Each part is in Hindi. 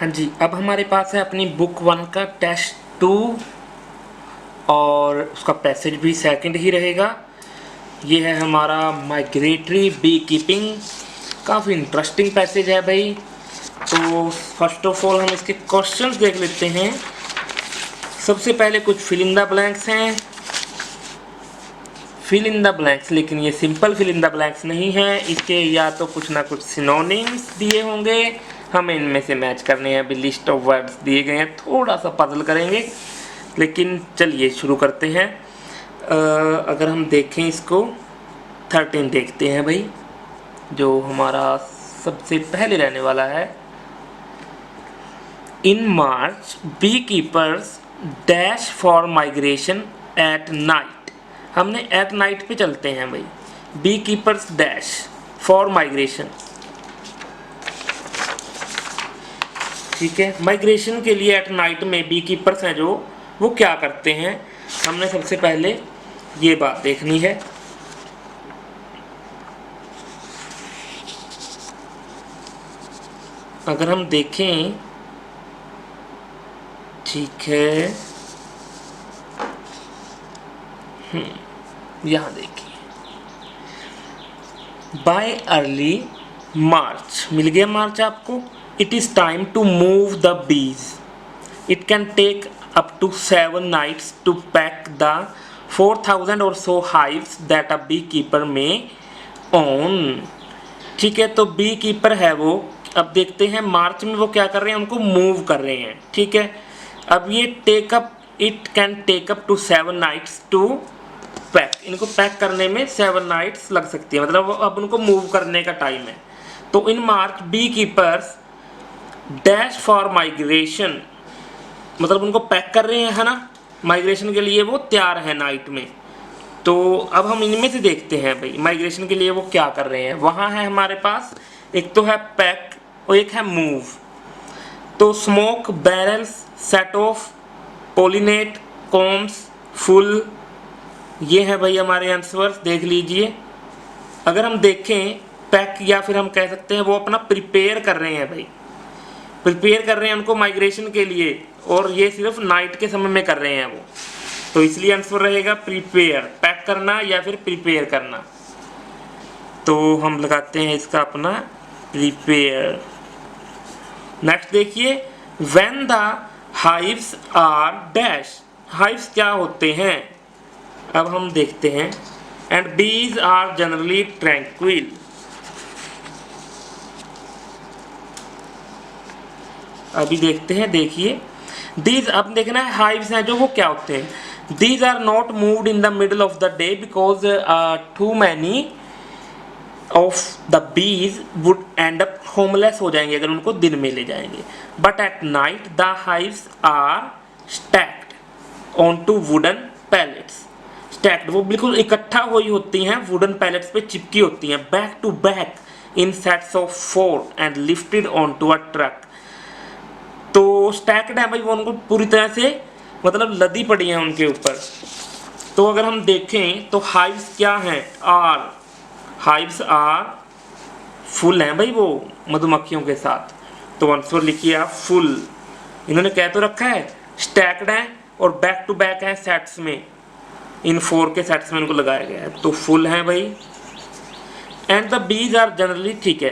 हाँ जी, अब हमारे पास है अपनी बुक 1 का टेस्ट 2 और उसका पैसेज भी सेकंड ही रहेगा। ये है हमारा माइग्रेटरी बी कीपिंग। काफ़ी इंटरेस्टिंग पैसेज है भाई। तो फर्स्ट ऑफ ऑल हम इसके क्वेश्चंस देख लेते हैं। सबसे पहले कुछ फिल इन द ब्लैंक्स हैं। फिल इन द ब्लैंक्स, लेकिन ये simple fill in the blanks नहीं है, इसके या तो कुछ ना कुछ सिनोनिम्स दिए होंगे, हमें इनमें से मैच करने हैं। अभी लिस्ट ऑफ वर्ड्स दिए गए हैं, थोड़ा सा पजल करेंगे, लेकिन चलिए शुरू करते हैं। अगर हम देखें इसको 13 देखते हैं भाई, जो हमारा सबसे पहले रहने वाला है। In March bee keepers dash for migration at night. हमने एट नाइट पे चलते हैं भाई। Bee keepers dash for migration, ठीक है। माइग्रेशन के लिए एट नाइट में बी कीपर्स हैं जो, वो क्या करते हैं, हमने सबसे पहले ये बात देखनी है। अगर हम देखें, ठीक है, यहाँ देखिए, बाय अर्ली मार्च, मिल गया मार्च आपको। It is time to move the bees. It can take up to 7 nights to pack the 4000 or so hives that a bee keeper may own. ठीक है, तो बी कीपर है वो। अब देखते हैं मार्च में वो क्या कर रहे हैं, उनको मूव कर रहे हैं, ठीक है। अब ये take up, it can take up to 7 nights to pack, इनको पैक करने में 7 nights लग सकती है, मतलब अब उनको मूव करने का टाइम है। तो in March bee keepers dash for migration, मतलब उनको पैक कर रहे हैं, है ना, माइग्रेशन के लिए वो तैयार है नाइट में। तो अब हम इनमें से देखते हैं भाई माइग्रेशन के लिए वो क्या कर रहे हैं। वहाँ है हमारे पास, एक तो है पैक और एक है मूव। तो smoke barrels, set off, pollinate, combs, full, ये है भाई हमारे आंसर्स, देख लीजिए। अगर हम देखें पैक, या फिर हम कह सकते हैं वो अपना प्रिपेयर कर रहे हैं भाई, प्रिपेयर कर रहे हैं उनको माइग्रेशन के लिए, और ये सिर्फ नाइट के समय में कर रहे हैं वो, तो इसलिए आंसर रहेगा प्रिपेयर, पैक करना या फिर प्रिपेयर करना। तो हम लगाते हैं इसका अपना प्रिपेयर। नेक्स्ट देखिए, when the hives are dash, hives क्या होते हैं, अब हम देखते हैं। And bees are generally tranquil, अभी देखते हैं, देखिए दीज, अब देखना है हाइव्स हैं जो, वो क्या होते हैं। These are not moved in the middle of the day because too many of the bees would end up homeless हो जाएंगे अगर उनको दिन में ले जाएंगे। But at night the hives are stacked on to wooden pallets, stacked वो बिल्कुल इकट्ठा हुई होती हैं, वुडन पैलेट्स पे चिपकी होती हैं, back to back in sets of 4 and lifted on to a truck. तो स्टैक्ड है भाई, वो उनको पूरी तरह से मतलब लदी पड़ी है उनके ऊपर। तो अगर हम देखें तो हाइव्स क्या हैं, आर, हाइव्स आर फुल हैं भाई वो मधुमक्खियों के साथ। तो आंसर लिखिए आप फुल। इन्होंने कह तो रखा है स्टैक्ड है और बैक टू बैक है सेट्स में, इन 4 के सेट्स में इनको लगाया गया है, तो फुल है भाई। And the bees are generally, ठीक है,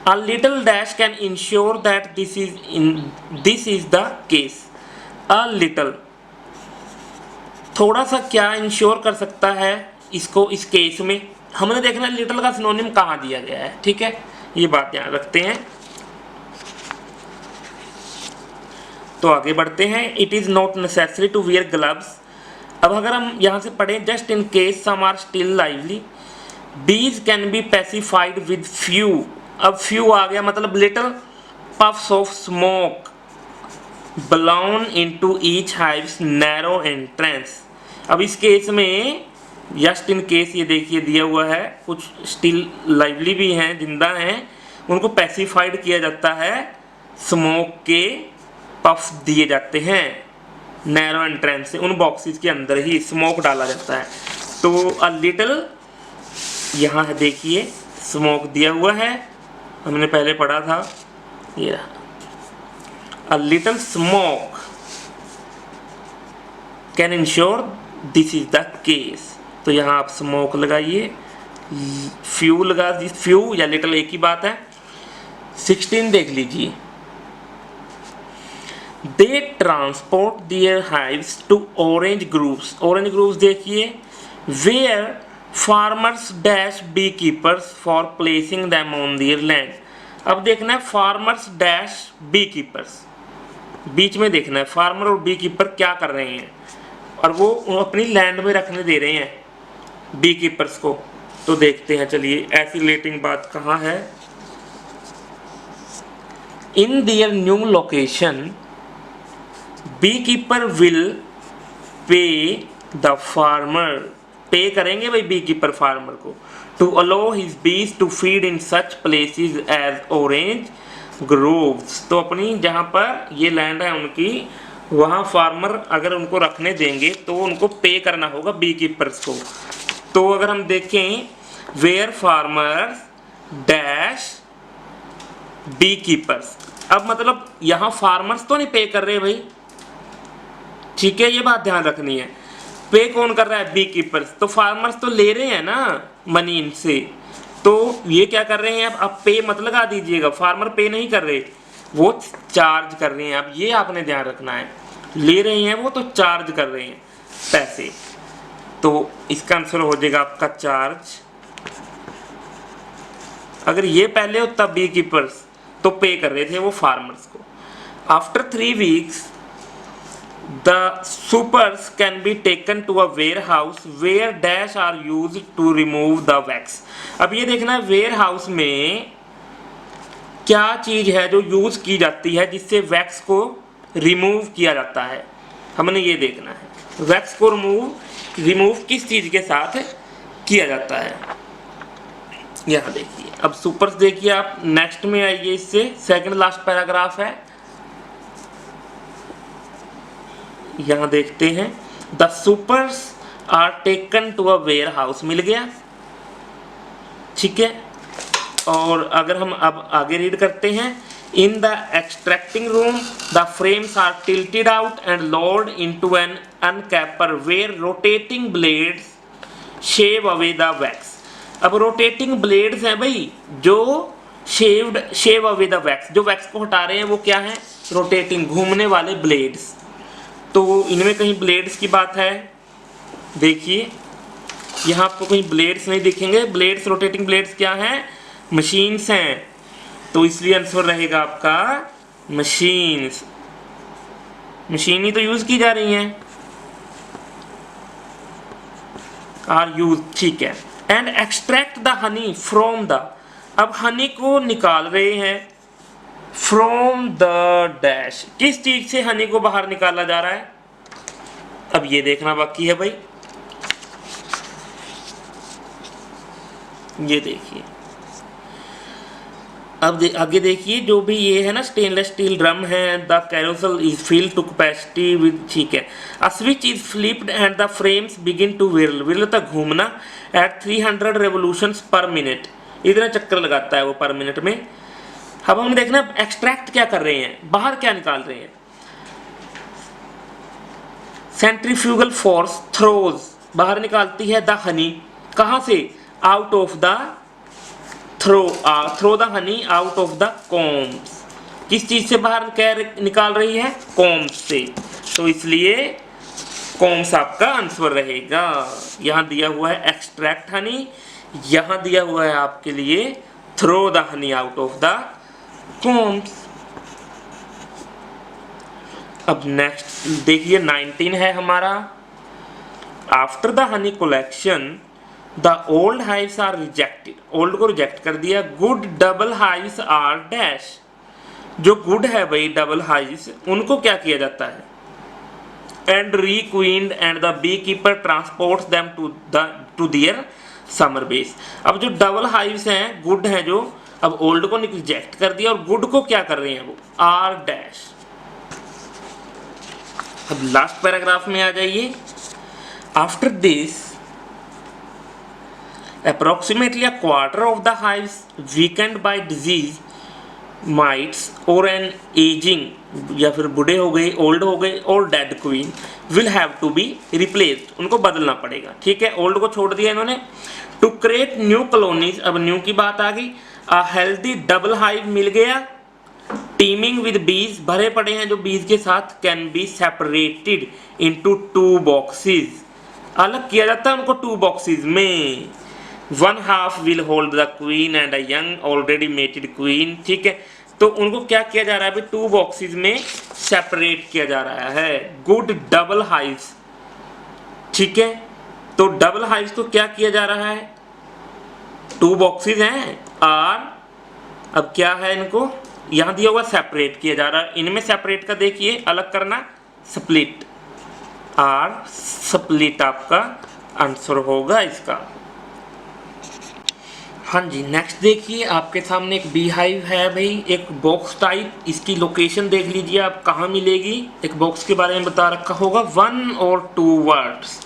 a little dash can ensure that this is the case. A little, थोड़ा सा क्या इंश्योर कर सकता है इसको, इस केस में हमने देखना लिटिल का सिनोनिम कहाँ दिया गया है, ठीक है, ये बात ध्यान रखते हैं। तो आगे बढ़ते हैं। It is not necessary to wear gloves. अब अगर हम यहाँ से पढ़ें, just in case some are still lively, bees can be pacified with few. अब फ्यू आ गया, मतलब little puffs of smoke blown into each hives narrow entrance. अब इस केस में जस्ट इन केस ये देखिए दिया हुआ है, कुछ स्टिल लाइवली भी हैं, जिंदा हैं, उनको पेसिफाइड किया जाता है, स्मोक के पफ्स दिए जाते हैं नैरो एंट्रेंस से, उन बॉक्सेस के अंदर ही स्मोक डाला जाता है। तो अ लिटिल, यहाँ है देखिए स्मोक दिया हुआ है, हमने पहले पढ़ा था, ये रहा। a little smoke can ensure this is the case। तो यहाँ आप smoke लगाइए, few लगा दी, few या little एक ही बात है। 16 देख लीजिए। They transport their hives to orange groves। orange groves देखिए, where farmers dash beekeepers for placing them on their land। अब देखना है farmers dash beekeepers, बीच में देखना है फार्मर और बी कीपर क्या कर रहे हैं, और वो अपनी लैंड में रखने दे रहे हैं बी कीपर्स को। तो देखते हैं, चलिए ऐसी रिलेटिंग बात कहाँ है। In their new location beekeeper will pay the farmer. Pay करेंगे भाई बीकीपर फार्मर को, to allow his bees to feed in such places as orange groves. तो अपनी जहाँ पर ये लैंड है उनकी, वहाँ फार्मर अगर उनको रखने देंगे तो उनको पे करना होगा बीकीपर्स को। तो अगर हम देखें, वेयर फार्मर्स डैश बीकीपर्स, अब मतलब यहाँ फार्मर्स तो नहीं पे कर रहे भाई, ठीक है, ये बात ध्यान रखनी है। पे कौन कर रहा है? B keepers. तो फार्मर्स तो ले रहे हैं ना मनी इनसे, तो ये क्या कर रहे हैं, अब पे मत लगा दीजिएगा, फार्मर पे नहीं कर रहे, वो चार्ज कर रहे हैं। अब ये आपने ध्यान रखना है, ले रहे हैं वो तो चार्ज कर रहे हैं पैसे। तो इसका आंसर हो जाएगा आपका चार्ज। अगर ये पहले होता बी कीपर्स तो पे कर रहे थे वो फार्मर्स को। After 3 weeks the supers can be taken to a warehouse where dash are used to remove the wax। अब ये देखना है वेयर हाउस में क्या चीज है जो यूज की जाती है जिससे वैक्स को रिमूव किया जाता है, हमने ये देखना है। वैक्स को रिमूव किस चीज के साथ किया जाता है, यहाँ देखिए। अब सुपर्स देखिए आप, नेक्स्ट में आइए, इससे सेकंड लास्ट पैराग्राफ है, यहां देखते हैं। The supers are taken to a warehouse, मिल गया, ठीक है। और अगर हम अब आगे रीड करते हैं, in the extracting room the frames are tilted out and load into an uncapper where rotating blades shave away the wax. अब रोटेटिंग ब्लेड्स हैं भाई जो शेव अवे द वैक्स, जो वैक्स को हटा रहे हैं वो क्या है? रोटेटिंग, घूमने वाले ब्लेड्स। तो इनमें कहीं ब्लेड्स की बात है, देखिए यहाँ आपको कहीं ब्लेड्स नहीं दिखेंगे। ब्लेड्स, रोटेटिंग ब्लेड्स क्या हैं? मशीन्स हैं, तो इसलिए आंसर रहेगा आपका मशीन्स। मशीन ही तो यूज की जा रही हैं, आर यूज, ठीक है। And extract the honey from the, अब हनी को निकाल रहे हैं फ्रॉम द डैश, किस चीज से हनी को बाहर निकाला जा रहा है, अब ये देखना बाकी है भाई। ये देखिए, अब आगे देखिए, जो भी ये है ना स्टेनलेस स्टील ड्रम है, the carousel is filled to capacity with, ठीक है। A switch is flipped and the frames begin to whirl, whirl तक घूमना एट 300 रेवोल्यूशंस पर मिनट, इतना चक्कर लगाता है वो पर मिनट में। अब हम देखना एक्सट्रैक्ट क्या कर रहे हैं, बाहर क्या निकाल रहे हैं। सेंट्रीफ्यूगल फोर्स थ्रोज, बाहर निकालती है द हनी, कहां से? Out of the throw the honey out of the combs, किस चीज से बाहर क्या निकाल रही है? कॉम्स से, तो इसलिए कॉम्स आपका आंसर रहेगा। यहां दिया हुआ है एक्सट्रैक्ट हनी, यहां दिया हुआ है आपके लिए through the honey out of the combs. अब नेक्स्ट देखिए 19 है हमारा। After the honey collection the old hives are rejected, old को रिजेक्ट कर दिया। Good double hives are dash, जो गुड है भाई डबल हाइव्स, उनको क्या किया जाता है? And requeened and the bee keeper transports them to their summer base. अब जो डबल हाइव्स हैं, गुड हैं जो, अब ओल्ड को रिजेक्ट कर दिया और गुड को क्या कर रहे हैं वो? Are dash. अब लास्ट पैराग्राफ में आ जाइए। After this approximately a quarter of the hives weakened by disease mites और एन एजिंग या फिर बूढ़े हो गए, ओल्ड हो गए और dead queen will have to be replaced, उनको बदलना पड़ेगा। ठीक है, ओल्ड को छोड़ दिया इन्होंने। टू क्रिएट न्यू कॉलोनीज, अब न्यू की बात आ गई। अ हेल्दी डबल हाइव मिल गया, टीमिंग विद बीज, भरे पड़े हैं जो बीज के साथ, can be separated into 2 boxes, अलग किया जाता है उनको 2 बॉक्सेस में। 1/2 will hold the queen and a young already mated queen. ठीक है, तो उनको क्या किया जा रहा है अभी 2 बॉक्सेस में सेपरेट किया जा रहा है। Good double hives. ठीक है, तो डबल हाइव्स को क्या किया जा रहा है, 2 बॉक्सेस हैं और अब क्या है, इनको यहां दिया हुआ सेपरेट किया जा रहा है। इनमें सेपरेट का देखिए, अलग करना स्प्लिट, और स्प्लिट आपका आंसर होगा इसका। हाँ जी, नेक्स्ट देखिए आपके सामने एक बी हाइव है भाई, एक बॉक्स टाइप। इसकी लोकेशन देख लीजिए आप कहाँ मिलेगी। एक बॉक्स के बारे में बता रखा होगा, 1 और 2 वर्ड्स,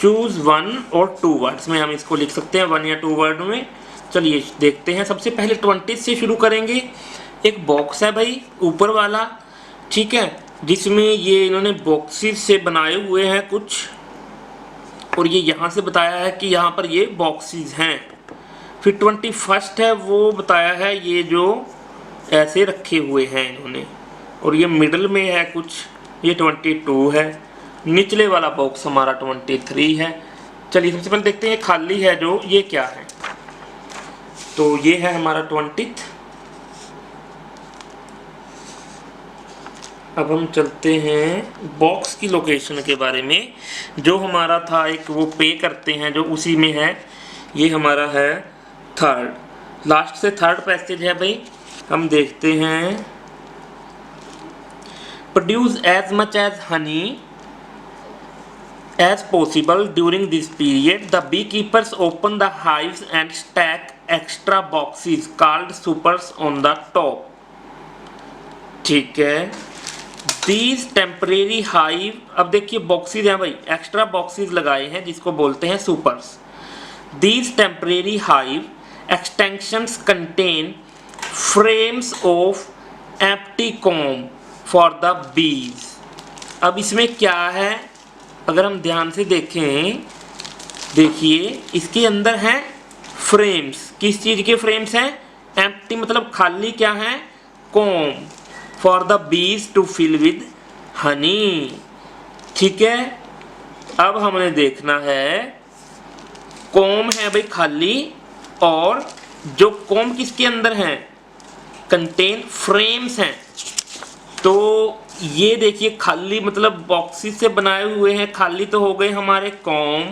चूज 1 और 2 वर्ड्स में हम इसको लिख सकते हैं, 1 या 2 वर्ड में। चलिए देखते हैं, सबसे पहले 20 से शुरू करेंगे। एक बॉक्स है भाई ऊपर वाला, ठीक है, जिसमें ये इन्होंने बॉक्सेस से बनाए हुए हैं कुछ, और ये यहाँ से बताया है कि यहाँ पर ये बॉक्सेस हैं। फिर 21 है, वो बताया है ये जो ऐसे रखे हुए हैं इन्होंने, और ये मिडल में है कुछ, ये 22 है। निचले वाला बॉक्स हमारा 23 है। चलिए सबसे पहले देखते हैं ये खाली है जो, ये क्या है। तो ये है हमारा 20। अब हम चलते हैं बॉक्स की लोकेशन के बारे में। जो हमारा था एक वो पे करते हैं जो, उसी में है। ये हमारा है 3rd, लास्ट से 3rd पैसेज है भाई, हम देखते हैं। Produce as much as honey as possible during this period. The beekeepers open the hives and stack extra boxes called supers on the top. ठीक है, these temporary hive, अब देखिए बॉक्सेस हैं भाई, एक्स्ट्रा बॉक्सेस लगाए हैं जिसको बोलते हैं supers. These temporary hive extensions contain frames of empty comb for the bees. अब इसमें क्या है, अगर हम ध्यान से देखें, देखिए इसके अंदर हैं फ्रेम्स। किस चीज़ के फ्रेम्स हैं, एम्प्टी मतलब खाली, क्या है, com, for the bees to fill with Honey. ठीक है, अब हमने देखना है, कॉम है भाई खाली, और जो कॉम किसके अंदर है, कंटेन फ्रेम्स हैं। तो ये देखिए खाली मतलब बॉक्सेस से बनाए हुए हैं, खाली तो हो गए हमारे कॉम,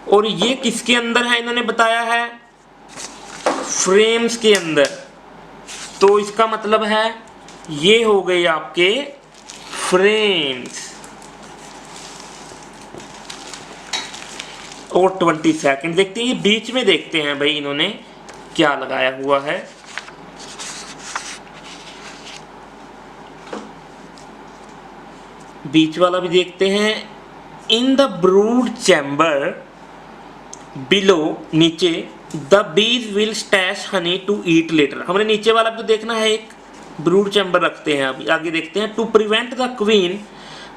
और ये किसके अंदर है, इन्होंने बताया है फ्रेम्स के अंदर। तो इसका मतलब है ये हो गए आपके फ्रेम्स। और 22 देखते हैं, ये बीच में देखते हैं भाई इन्होंने क्या लगाया हुआ है। बीच वाला भी देखते हैं। In the brood chamber below, नीचे, the bees will stash honey to eat later. हमने नीचे वाला भी तो देखना है, एक ब्रूड चैम्बर रखते हैं। अभी आगे देखते हैं, to prevent the queen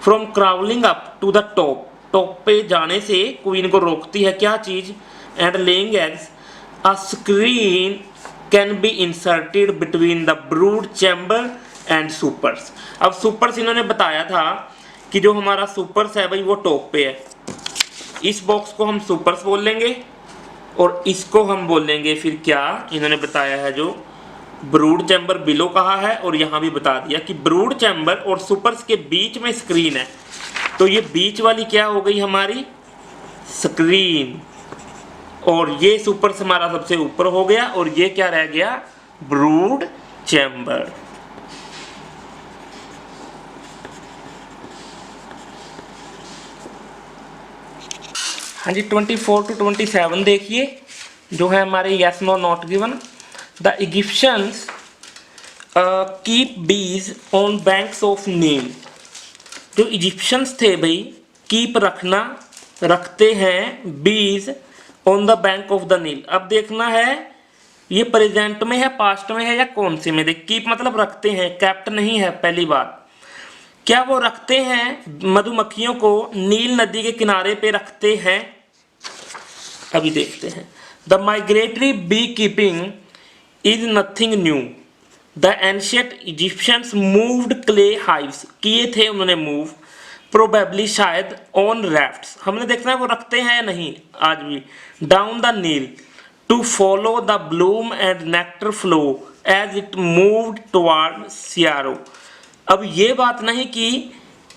from crawling up to the top, top पे जाने से क्वीन को रोकती है क्या चीज, and laying eggs, a screen can be inserted between the brood chamber and supers. अब सुपर्स इन्होंने बताया था कि जो हमारा सुपर्स है भाई वो टॉप पे है, इस बॉक्स को हम सुपर्स बोल लेंगे, और इसको हम बोल लेंगे फिर क्या, इन्होंने बताया है जो ब्रूड चैम्बर बिलो कहा है, और यहाँ भी बता दिया कि ब्रूड चैम्बर और सुपर्स के बीच में स्क्रीन है। तो ये बीच वाली क्या हो गई हमारी, स्क्रीन, और ये सुपर्स हमारा सबसे ऊपर हो गया, और ये क्या रह गया, ब्रूड चैम्बर। हाँ जी, 24 to 27 देखिए, जो है हमारे yes no not given. The Egyptians keep bees on banks of Nile. जो इजिप्शियंस थे भाई, कीप रखना, रखते हैं bees on the bank of the Nile. अब देखना है ये प्रेजेंट में है, पास्ट में है या कौन से में? देख कीप मतलब रखते हैं, कैप्ट नहीं है। पहली बात, क्या वो रखते हैं मधुमक्खियों को नील नदी के किनारे पे रखते हैं? अभी देखते हैं। The migratory bee keeping is nothing new. The ancient Egyptians moved clay hives, किए थे उन्होंने मूव, प्रोबेबली शायद ऑन राफ्ट्स, हमने देखना है वो रखते हैं या नहीं आज भी, down the Nile to follow the bloom and nectar flow as it moved toward Cairo. अब ये बात नहीं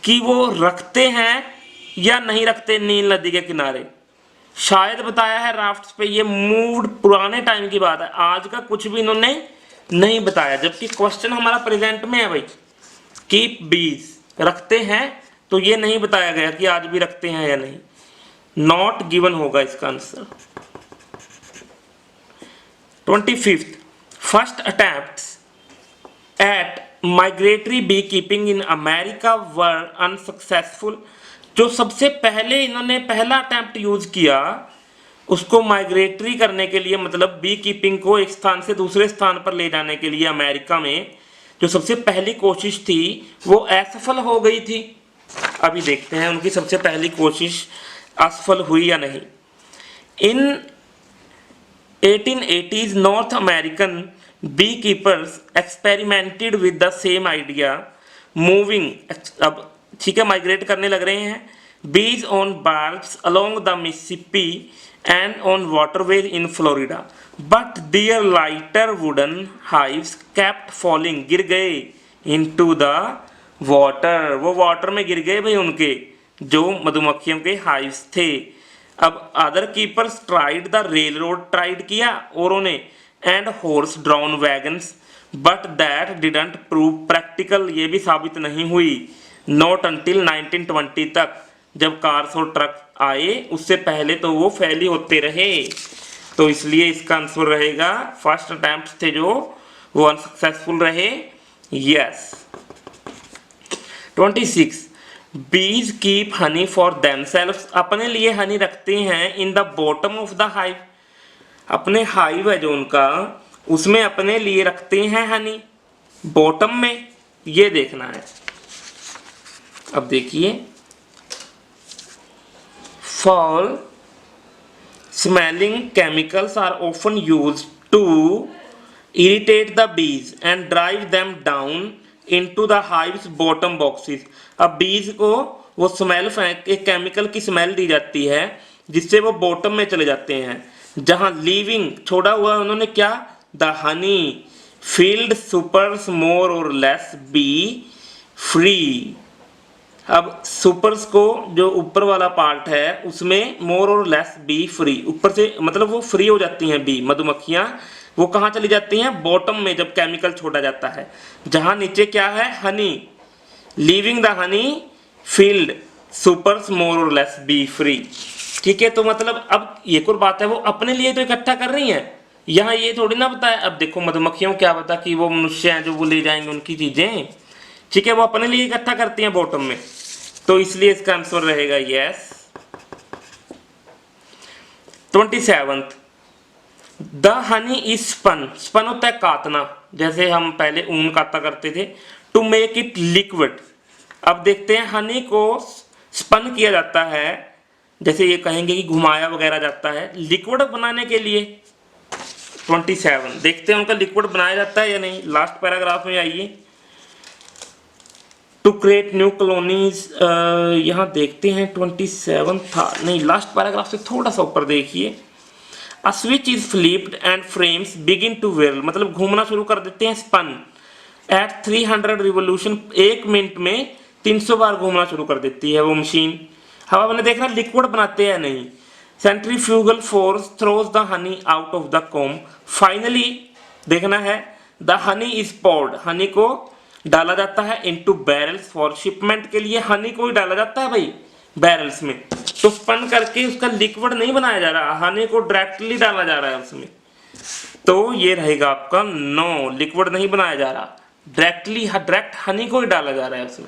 कि वो रखते हैं या नहीं रखते नील नदी के किनारे, शायद बताया है राफ्ट्स पे, ये मूव्ड पुराने टाइम की बात है, आज का कुछ भी इन्होंने नहीं बताया, जबकि क्वेश्चन हमारा प्रेजेंट में है भाई। कीप बीज रखते हैं, तो ये नहीं बताया गया कि आज भी रखते हैं या नहीं, नॉट गिवन होगा इसका answer. 25th, first attempts at migratory bee keeping in America were unsuccessful. जो सबसे पहले इन्होंने पहला अटेम्प्ट यूज किया उसको माइग्रेटरी करने के लिए, मतलब बी कीपिंग को एक स्थान से दूसरे स्थान पर ले जाने के लिए अमेरिका में जो सबसे पहली कोशिश थी वो असफल हो गई थी। अभी देखते हैं उनकी सबसे पहली कोशिश असफल हुई या नहीं। इन 1880s north American beekeepers experimented with the same idea, moving, अब ठीक है माइग्रेट करने लग रहे हैं, bees on barges along the Mississippi and on waterways in Florida, but their lighter wooden hives kept falling, गिर गए into the water, वो वाटर में गिर गए भाई उनके जो मधुमक्खियों के हाइव्स थे। अब other keepers tried the rail road, tried किया औरों ने, and horse drown wagons, but that didn't prove practical, ये भी साबित नहीं हुई, नॉट अंटिल 1920 तक, जब कार्स और ट्रक आए, उससे पहले तो वो फेल ही होते रहे। तो इसलिए इसका आंसर रहेगा फर्स्ट अटेम्प्ट थे जो वो अनसक्सेसफुल रहे। यस। 26 बीज कीप हनी फॉर देमसेल्व्स, अपने लिए हनी रखते हैं in the bottom of the hive, अपने हाइव है जो उनका उसमें अपने लिए रखते हैं हनी, बॉटम में, ये देखना है। अब देखिए, foul smelling chemicals are often used to irritate the bees and drive them down into the hives bottom boxes. अब बीज को वो स्मेल, एक केमिकल की स्मेल दी जाती है जिससे वो बॉटम में चले जाते हैं, जहां लीविंग छोड़ा हुआ उन्होंने क्या, the honey filled supers more or less B free. अब सुपर्स को जो ऊपर वाला पार्ट है उसमें मोर और लेस बी फ्री, ऊपर से मतलब वो फ्री हो जाती हैं बी मधुमक्खियां, वो कहाँ चली जाती हैं, बॉटम में, जब केमिकल छोड़ा जाता है, जहां नीचे क्या है, honey, leaving the honey filled supers more or less B free. ठीक है, तो मतलब अब एक और बात है, वो अपने लिए तो इकट्ठा कर रही हैं, यहाँ ये थोड़ी ना पता है। अब देखो मधुमक्खियों क्या पता कि वो मनुष्य हैं जो वो ले जाएंगे उनकी चीजें, ठीक है, वो अपने लिए इकट्ठा करती हैं बॉटम में, तो इसलिए इसका आंसर रहेगा yes. 27th the honey is spun, spun होता है काटना, जैसे हम पहले ऊन काटा करते थे, टू मेक इट लिक्विड। अब देखते हैं हनी को स्पन किया जाता है, जैसे ये कहेंगे कि घुमाया वगैरह जाता है लिक्विड बनाने के लिए। 27 देखते हैं उनका लिक्विड बनाया जाता है या नहीं, लास्ट पैराग्राफ में आइए। टू क्रिएट न्यू कॉलोनीज, यहाँ देखते हैं 27 था नहीं, लास्ट पैराग्राफ से थोड़ा सा ऊपर देखिए। A switch is flipped and frames begin to whirl, मतलब घूमना शुरू कर देते हैं स्पन, एट 300 रिवोल्यूशन, 1 मिनट में 300 बार घूमना शुरू कर देती है वो मशीन। हवा मैंने देखना लिक्विड बनाते हैं नहीं। Centrifugal force throws the honey out of the comb, finally देखना है the honey is poured, honey को डाला जाता है इनटू बैरल्स फॉर शिपमेंट, के लिए हनी को ही डाला जाता है भाई बैरल्स में, तो स्पन करके उसका लिक्विड नहीं बनाया जा रहा, हनी को डायरेक्टली डाला जा रहा है उसमें, तो ये रहेगा आपका नो, लिक्विड नहीं बनाया जा रहा, डायरेक्ट हनी को ही डाला जा रहा है उसमें।